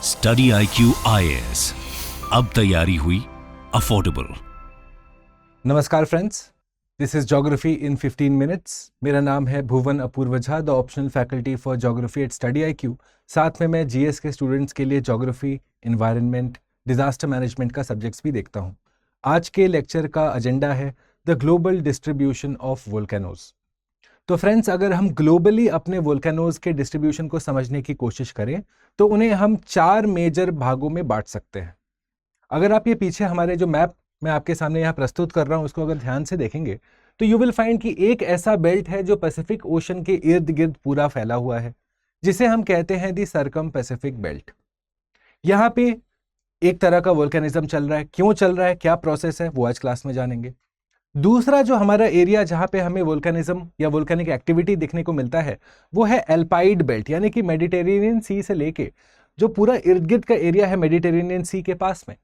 Study IQ IAS, अब तैयारी हुई अफोर्डेबल। नमस्कार friends, this is geography in 15 minutes. मेरा नाम है Bhuvan Apoorv Jha, the optional faculty for geography at study IQ। साथ में मैं GS के स्टूडेंट्स के लिए ज्योग्राफी, एनवायरनमेंट, डिजास्टर मैनेजमेंट का सब्जेक्ट्स भी देखता हूँ। आज के लेक्चर का एजेंडा है the global distribution of volcanoes. तो फ्रेंड्स, अगर हम ग्लोबली अपने वोल्केनोज के डिस्ट्रीब्यूशन को समझने की कोशिश करें तो उन्हें हम 4 मेजर भागों में बांट सकते हैं। अगर आप ये पीछे हमारे जो मैप मैं आपके सामने यहाँ प्रस्तुत कर रहा हूँ उसको अगर ध्यान से देखेंगे तो यू विल फाइंड कि एक ऐसा बेल्ट है जो पैसिफिक ओशन के इर्द गिर्द पूरा फैला हुआ है, जिसे हम कहते हैं दी सर्कम पैसिफिक बेल्ट। यहाँ पे एक तरह का वोल्केनिज्म चल रहा है। क्यों चल रहा है, क्या प्रोसेस है, वो आज क्लास में जानेंगे। दूसरा जो हमारा एरिया जहाँ पे हमें वोल्केनिज्म या वोल्केनिक एक्टिविटी देखने को मिलता है वो है एल्पाइड बेल्ट, यानी कि मेडिटेरेनियन सी से लेके जो पूरा इर्द गिर्द का एरिया है मेडिटेरेनियन सी के पास में,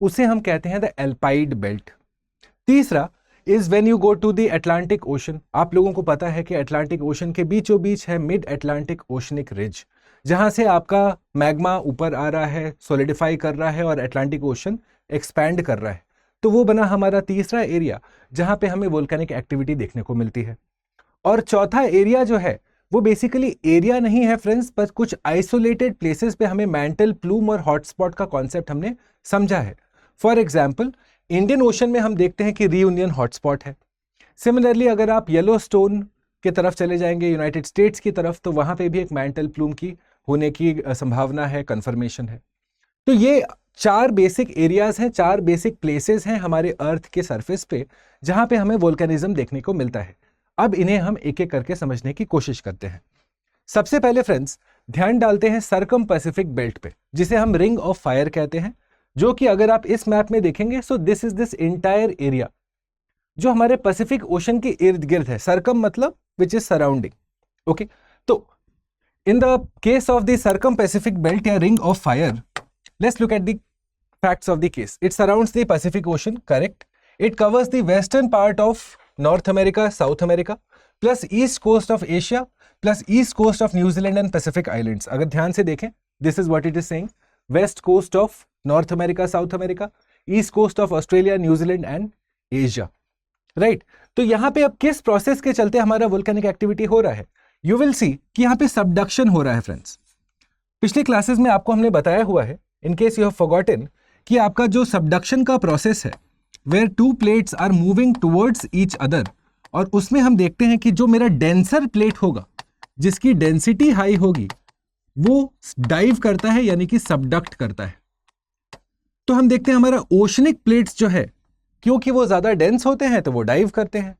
उसे हम कहते हैं द एल्पाइड बेल्ट। तीसरा is when you go to the Atlantic Ocean. आप लोगों को पता है कि अटलांटिक ओशन के बीचों बीच है मिड अटलांटिक ओशनिक रिज, जहां से आपका मैग्मा ऊपर आ रहा है, सॉलिडिफाई कर रहा है और अटलांटिक ओशन एक्सपैंड कर रहा है। तो वो बना हमारा तीसरा एरिया जहां पे हमें वोल्केनिक एक्टिविटी देखने को मिलती है। और चौथा एरिया जो है वो बेसिकली एरिया नहीं है फ्रेंड्स, पर कुछ आइसोलेटेड प्लेसेस पे हमें मैंटल प्लूम और हॉटस्पॉट का कॉन्सेप्ट हमने समझा है। फॉर एग्जाम्पल, इंडियन ओशन में हम देखते हैं कि रीयूनियन हॉटस्पॉट है। सिमिलरली अगर आप येलोस्टोन की तरफ चले जाएंगे यूनाइटेड स्टेट्स की तरफ, तो वहां पे भी एक मैंटल प्लूम की होने की संभावना है, कंफर्मेशन है। तो ये 4 बेसिक एरियाज हैं, 4 बेसिक प्लेसेस हैं हमारे अर्थ के सरफेस पे जहां पे हमें वोल्केनिज्म देखने को मिलता है। अब इन्हें हम एक एक करके समझने की कोशिश करते हैं। सबसे पहले फ्रेंड्स ध्यान डालते हैं सर्कम पैसिफिक बेल्ट पे, जिसे हम रिंग ऑफ फायर कहते हैं, जो कि अगर आप इस मैप में देखेंगे सो this is this entire area जो हमारे पैसिफिक ओशन के इर्द गिर्द है। सर्कम मतलब विच इज सराउंडिंग। ओके, तो in the case of the circum Pacific belt या ring of fire, let's look at the facts of the case. It surrounds the Pacific Ocean, correct? It covers the western part of North America, South America, plus east coast of Asia, plus east coast of New Zealand and Pacific Islands. अगर ध्यान से देखें, this is what it is saying. West coast of North America, South America, east coast of Australia, New Zealand and Asia. Right? तो यहाँ पे अब किस process के चलते हमारा वोल्केनिक एक्टिविटी हो रहा है? You will see कि यहाँ पे सबडक्शन हो रहा है फ्रेंड्स। पिछले क्लासेस में आपको हमने बताया हुआ है, in case you have forgotten, कि आपका जो सबडक्शन का प्रोसेस है where two plates are moving towards each other, और उसमें हम देखते हैं कि जो मेरा डेंसर प्लेट होगा जिसकी डेंसिटी हाई होगी वो डाइव करता है, यानी कि सबडक्ट करता है। तो हम देखते हैं हमारा ओशनिक प्लेट्स जो है, क्योंकि वो ज्यादा डेंस होते हैं तो वो डाइव करते हैं,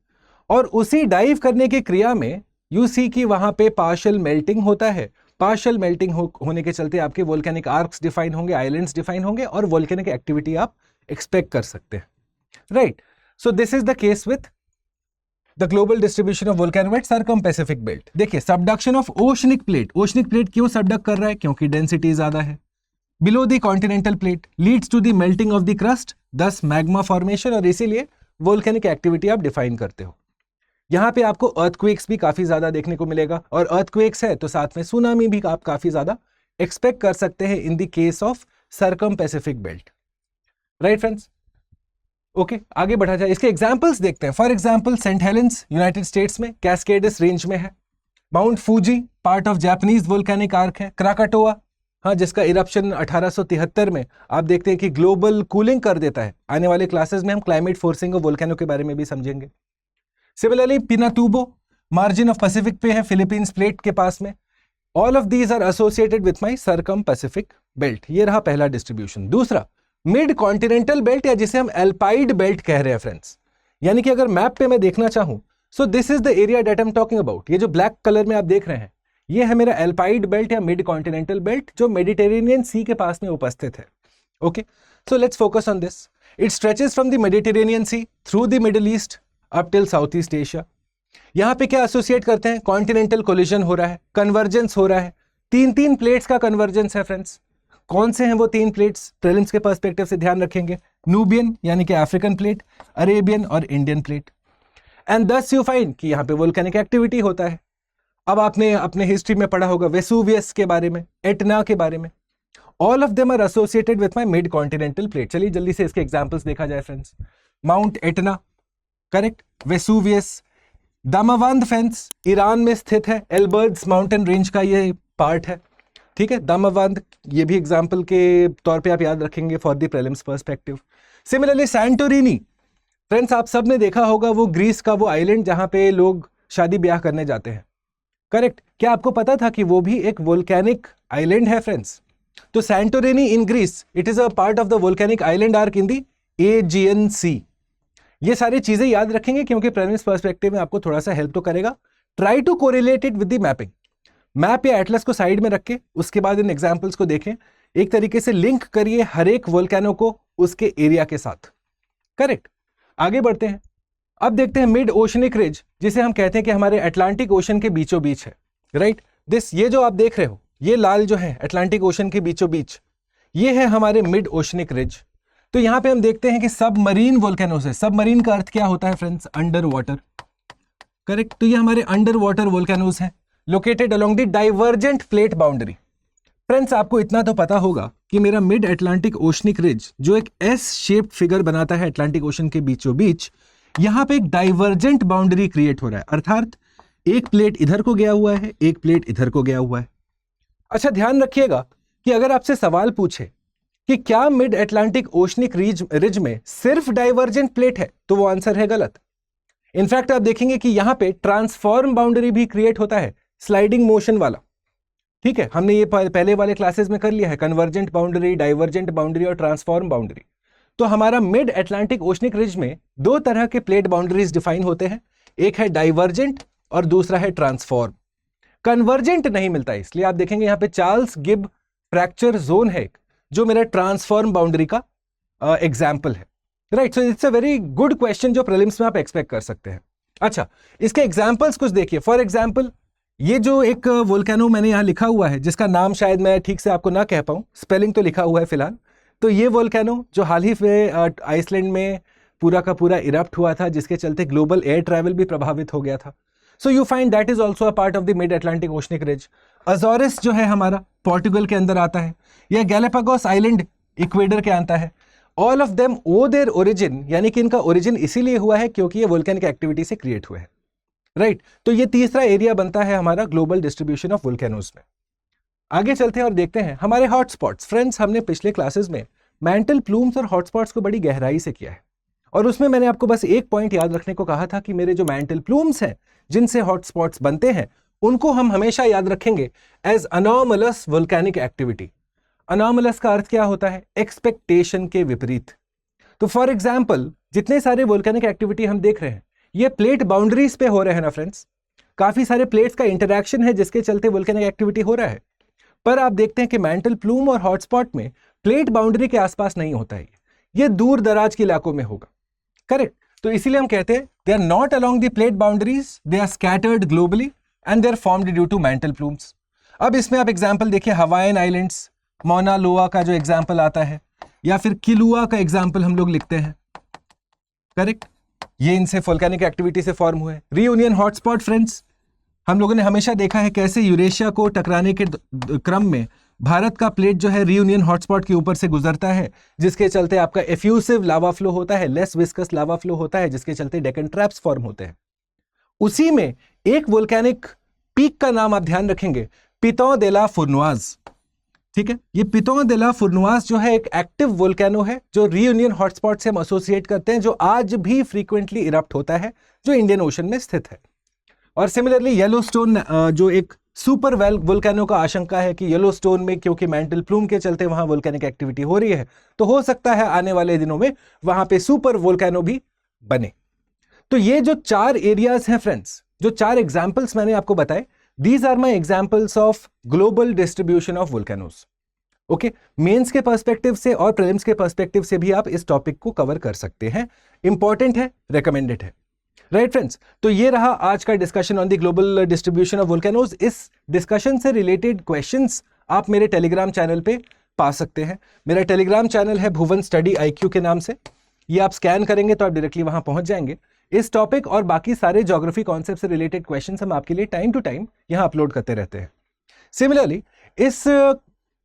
और उसी डाइव करने की क्रिया में यू सी कि वहां पे पार्शियल मेल्टिंग होता है। पार्शियल मेल्टिंग होने के चलते आपके वोल्केनिक आर्क्स डिफाइन होंगे, आइलैंड्स डिफाइन होंगे और वोल्केनिक एक्टिविटी आप एक्सपेक्ट कर सकते हैं। Right, so this is the case with the global distribution of volcano at circum Pacific belt. देखिए, subduction of oceanic plate. Oceanic plate क्यों सबडक्ट कर रहा है? क्योंकि डेंसिटी ज्यादा है। Below the continental plate leads to the melting of the crust, thus magma formation, और इसीलिए वोल्केनिक एक्टिविटी आप डिफाइन करते हो। यहाँ पे आपको अर्थक्वेक्स भी काफी ज्यादा देखने को मिलेगा, और अर्थक्वेक्स है तो साथ में सुनामी भी आप काफी ज्यादा एक्सपेक्ट कर सकते हैं in the case of circum Pacific belt. Right friends, okay, आगे बढ़ा जाए, इसके एग्जांपल्स देखते हैं। For example, Saint Helens United States में कैस्केडस रेंज में है। Mount Fuji part of Japanese volcanic arc है। क्राकाटोआ, हाँ, जिसका इरप्शन 1873 में आप देखते हैं कि ग्लोबल कूलिंग कर देता है। आने वाले क्लासेस में हम क्लाइमेट फोर्सिंग और वोल्केनो के बारे में भी समझेंगे। Similarly Pinatubo margin of Pacific पे है, फिलीपींस प्लेट के पास में। All of these are associated with my circum Pacific belt. ये रहा पहला डिस्ट्रीब्यूशन। दूसरा, मिड कॉन्टिनेंटल बेल्ट, या जिसे हम एल्पाइड बेल्ट कह रहे हैं फ्रेंड्स, यानी कि अगर मैप पे मैं देखना चाहूं सो this is the area that I am talking about. ये जो ब्लैक कलर में आप देख रहे हैं ये है मेरा एल्पाइड बेल्ट या मिड कॉन्टिनेंटल बेल्ट, जो मेडिटेरेनियन सी के पास में उपस्थित है। Okay, so let's focus on this. It stretches from the Mediterranean Sea through the Middle East up till South East Asia. यहां पे क्या एसोसिएट करते हैं? कॉन्टिनेंटल कोलिजन हो रहा है, कन्वर्जेंस हो रहा है। 3 प्लेट्स का कन्वर्जेंस है फ्रेंड्स। कौन से हैं वो 3 प्लेट्स? प्रीलिम्स के पर्सपेक्टिव से ध्यान रखेंगे, नूबियन यानी कि अफ्रीकन प्लेट, अरेबियन और इंडियन प्लेट। एंड दस यू फाइंड कि यहां पे वोल्केनिक एक्टिविटी होता है। अब आपने अपने हिस्ट्री में पढ़ा होगा वेसुवियस के बारे में, एटना के बारे में, all of them are associated with my mid continental plate. चलिए जल्दी से इसके एग्जाम्पल्स देखा जाए friends. Mount Etna, correct, Vesuvius, Damavand फेंस ईरान में स्थित है, एल्बर्ट्स माउंटेन रेंज का ये पार्ट है, ठीक है, दामावंद, ये भी एग्जाम्पल के तौर पे आप याद रखेंगे for the prelims perspective. Similarly Santorini, friends आप सब ने देखा होगा वो ग्रीस का वो आइलैंड जहां पे लोग शादी ब्याह करने जाते हैं, करेक्ट। क्या आपको पता था कि वो भी एक वोल्केनिक आइलैंड है फ्रेंड्स? तो Santorini in Greece, it is a part of the volcanic island arc in the Aegean sea. ये सारी चीजें याद रखेंगे क्योंकि प्रीलिम्स पर्सपेक्टिव में आपको थोड़ा सा हेल्प तो करेगा। Try to correlate it with the mapping. Map या एटलस को साइड में रख के उसके बाद इन एग्जाम्पल्स को देखें, एक तरीके से लिंक करिए हर एक वोल्केनो को उसके एरिया के साथ, करेक्ट। आगे बढ़ते हैं, अब देखते हैं मिड ओशनिक रिज, जिसे हम कहते हैं कि हमारे अटलांटिक ओशन के बीचों बीच है, राइट। दिस, ये जो आप देख रहे हो, ये लाल जो है अटलांटिक ओशन के बीचों बीच, ये है हमारे मिड ओशनिक रिज। तो यहां पे हम देखते हैं कि सबमरीन वोल्केनोस है। सबमरीन का अर्थ क्या होता है फ्रेंड्स? Under water, correct. तो ये हमारे अंडर वाटर वोल्केनोस हैं, located along the divergent plate boundary. Friends आपको इतना तो पता होगा कि मेरा मिड अटलांटिक ओशनिक रिज जो एक एस शेप्ड फिगर बनाता है अटलांटिक ओशन के बीचों बीच, यहां पे एक डाइवर्जेंट बाउंड्री क्रिएट हो रहा है, अर्थात एक प्लेट इधर को गया हुआ है, एक प्लेट इधर को गया हुआ है। अच्छा ध्यान रखिएगा कि अगर आपसे सवाल पूछे कि क्या मिड अटलांटिक ओशनिक रिज में सिर्फ डाइवर्जेंट प्लेट है, तो वो आंसर है गलत। इनफैक्ट आप देखेंगे कि यहां पे ट्रांसफॉर्म बाउंड्री भी क्रिएट होता है, स्लाइडिंग मोशन वाला, ठीक है। हमने ये पहले वाले क्लासेस में कर लिया है, कन्वर्जेंट बाउंड्री, डाइवर्जेंट बाउंड्री और ट्रांसफॉर्म बाउंड्री। तो हमारा मिड अटलांटिक ओशनिक रिज में दो तरह के प्लेट बाउंड्रीज डिफाइन होते हैं, एक है डाइवर्जेंट और दूसरा है ट्रांसफॉर्म। कन्वर्जेंट नहीं मिलता, इसलिए आप देखेंगे यहां पे चार्ल्स गिब फ्रैक्चर जोन है जो मेरा ट्रांसफॉर्म बाउंड्री का एग्जाम्पल है, right. So it's a very good question जो प्रीलिम्स में आप एक्सपेक्ट कर सकते हैं। अच्छा, इसके एग्जाम्पल्स कुछ देखिए। फॉर एग्जाम्पल, ये जो एक वोल्केनो मैंने यहां लिखा हुआ है, जिसका नाम शायद मैं ठीक से आपको ना कह पाऊं, स्पेलिंग तो लिखा हुआ है फिलहाल। तो ये वोल्केनो जो हाल ही में आइसलैंड में पूरा का पूरा इरप्ट हुआ था, जिसके चलते ग्लोबल एयर ट्रैवल भी प्रभावित हो गया था। So you find that is also a part of the mid Atlantic oceanic ridge. Azores जो है हमारा पोर्टुगल के अंदर आता है, या गैलापागोस आइलैंड इक्वेडर के आता है। All of them owe their origin, यानी कि इनका ओरिजिन इसीलिए हुआ है क्योंकि ये वोल्केनिक एक्टिविटी से क्रिएट हुए हैं, राइट। तो ये तीसरा एरिया बनता है हमारा ग्लोबल डिस्ट्रीब्यूशन ऑफ वोल्केनोस में। आगे चलते हैं और देखते हैं हमारे हॉटस्पॉट्स। फ्रेंड्स हमने पिछले क्लासेस में मैंटल प्लूम्स और हॉटस्पॉट्स को बड़ी गहराई से किया है, और उसमें मैंने आपको बस एक पॉइंट याद रखने को कहा था कि मेरे जो मैंटल प्लूम्स हैं जिनसे हॉटस्पॉट्स बनते हैं, उनको हम हमेशा याद रखेंगे एज अनॉमलस वोल्केनिक एक्टिविटी। अनॉमलस का अर्थ क्या होता है? एक्सपेक्टेशन के विपरीत। तो फॉर एग्जाम्पल, जितने सारे वोल्केनिक एक्टिविटी हम देख रहे हैं, ये प्लेट बाउंड्रीज पे हो रहे हैं ना फ्रेंड्स। काफी सारे प्लेट्स का इंटरैक्शन है जिसके चलते वोल्केनिक एक्टिविटी हो रहा है। पर आप देखते हैं कि मैंटल प्लूम और हॉटस्पॉट में प्लेट बाउंड्री के आसपास नहीं होता है, ये दूर दराज के इलाकों में होगा, करेक्ट। तो इसीलिए हम कहते हैं they are not along the plate boundaries, they are scattered globally and they are formed due to mantle plumes. अब इसमें आप एग्जाम्पल देखिए, हवाईन आइलैंड्स, मौना लोआ का जो एग्जाम्पल आता है, या फिर किलुआ का एग्जाम्पल हम लोग लिखते हैं, करेक्ट। ये इनसे वोल्केनिक एक्टिविटी से फॉर्म हुए। रीयूनियन हॉटस्पॉट फ्रेंड्स, हम लोगों ने हमेशा देखा है कैसे यूरेशिया को टकराने के क्रम में भारत का प्लेट जो है रीयूनियन हॉटस्पॉट के ऊपर से गुजरता है, जिसके चलते आपका एफ्यूसिव लावा फ्लो होता है, लेस विस्कस लावा फ्लो होता है, जिसके चलते डेकन ट्रैप्स फॉर्म होते हैं। उसी में एक वोल्केनिक पीक का नाम आप ध्यान रखेंगे, पितों दे ला फुर्नुआज, ठीक है। ये पितों दे ला फुर्नुआज जो है एक एक्टिव वोल्केनो है जो रीयूनियन हॉटस्पॉट से हम एसोसिएट करते हैं, जो आज भी फ्रीक्वेंटली इरप्ट होता है, जो इंडियन ओशन में स्थित है। और सिमिलरली येलोस्टोन जो एक सुपर वोल्केनो का आशंका है कि येलोस्टोन में क्योंकि मैंटल प्लूम के चलते वहां वोल्केनिक एक्टिविटी हो रही है, तो हो सकता है आने वाले दिनों में वहां पे सुपर वोल्केनो भी बने। तो ये जो चार एरियाज हैं फ्रेंड्स, जो चार एग्जाम्पल्स मैंने आपको बताए, these are my examples of global distribution of volcanoes. Okay, mains के पर्सपेक्टिव से और प्रीलिम्स के पर्सपेक्टिव से भी आप इस टॉपिक को कवर कर सकते हैं। इंपॉर्टेंट है, रेकमेंडेड है, राइट फ्रेंड्स। तो ये रहा आज का discussion on the global distribution of volcanoes. इस डिस्कशन से रिलेटेड क्वेश्चंस आप मेरे टेलीग्राम चैनल पे पा सकते हैं। मेरा टेलीग्राम चैनल है भुवन स्टडी IQ के नाम से। ये आप स्कैन करेंगे तो आप डायरेक्टली वहां पहुंच जाएंगे। इस टॉपिक और बाकी सारे ज्योग्राफी कॉन्सेप्ट से रिलेटेड क्वेश्चंस हम आपके लिए टाइम टू टाइम यहां अपलोड करते रहते हैं। सिमिलरली इस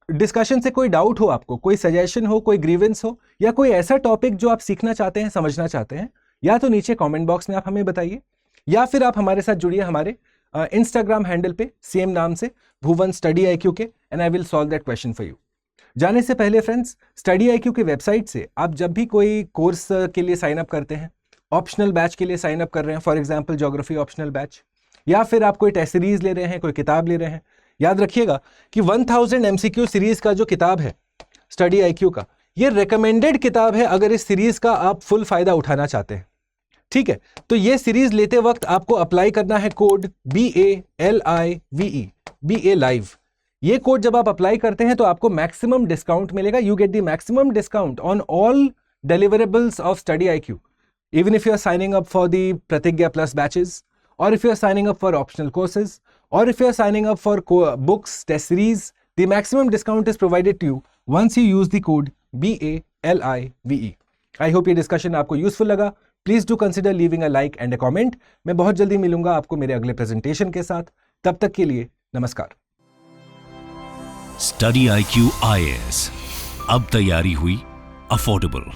डिस्कशन से कोई डाउट हो, आपको कोई सजेशन हो, कोई ग्रीवेंस हो, या कोई ऐसा टॉपिक जो आप सीखना चाहते हैं, समझना चाहते हैं, या तो नीचे कमेंट बॉक्स में आप हमें बताइए, या फिर आप हमारे साथ जुड़िए हमारे इंस्टाग्राम हैंडल पे सेम नाम से भुवन स्टडी IQ के, and I will solve that question for you. जाने से पहले फ्रेंड्स, स्टडी IQ के वेबसाइट से आप जब भी कोई कोर्स के लिए साइन अप करते हैं, ऑप्शनल बैच के लिए साइन अप कर रहे हैं, for example geography optional batch, या फिर आप कोई टेस्ट सीरीज ले रहे हैं, कोई किताब ले रहे हैं, याद रखिएगा कि 1000 MCQ सीरीज का जो किताब है स्टडी IQ का, ये रिकमेंडेड किताब है अगर इस सीरीज का आप फुल फायदा उठाना चाहते हैं। ठीक है, तो ये सीरीज लेते वक्त आपको अप्लाई करना है कोड BALIVE, BA लाइव। ये कोड जब आप अप्लाई करते हैं तो आपको मैक्सिमम डिस्काउंट मिलेगा। You get the maximum discount on all deliverables of Study IQ, even if you are signing up for the Pratigya Plus batches, or if you are signing up for optional courses, or if you are signing up for books, test series, the maximum discount is provided to you once you use the code BALIVE. I hope ये discussion आपको useful लगा। Please do consider leaving a like and a comment. मैं बहुत जल्दी मिलूंगा आपको मेरे अगले प्रेजेंटेशन के साथ। तब तक के लिए नमस्कार। स्टडी IQ IAS, अब तैयारी हुई अफोर्डेबल।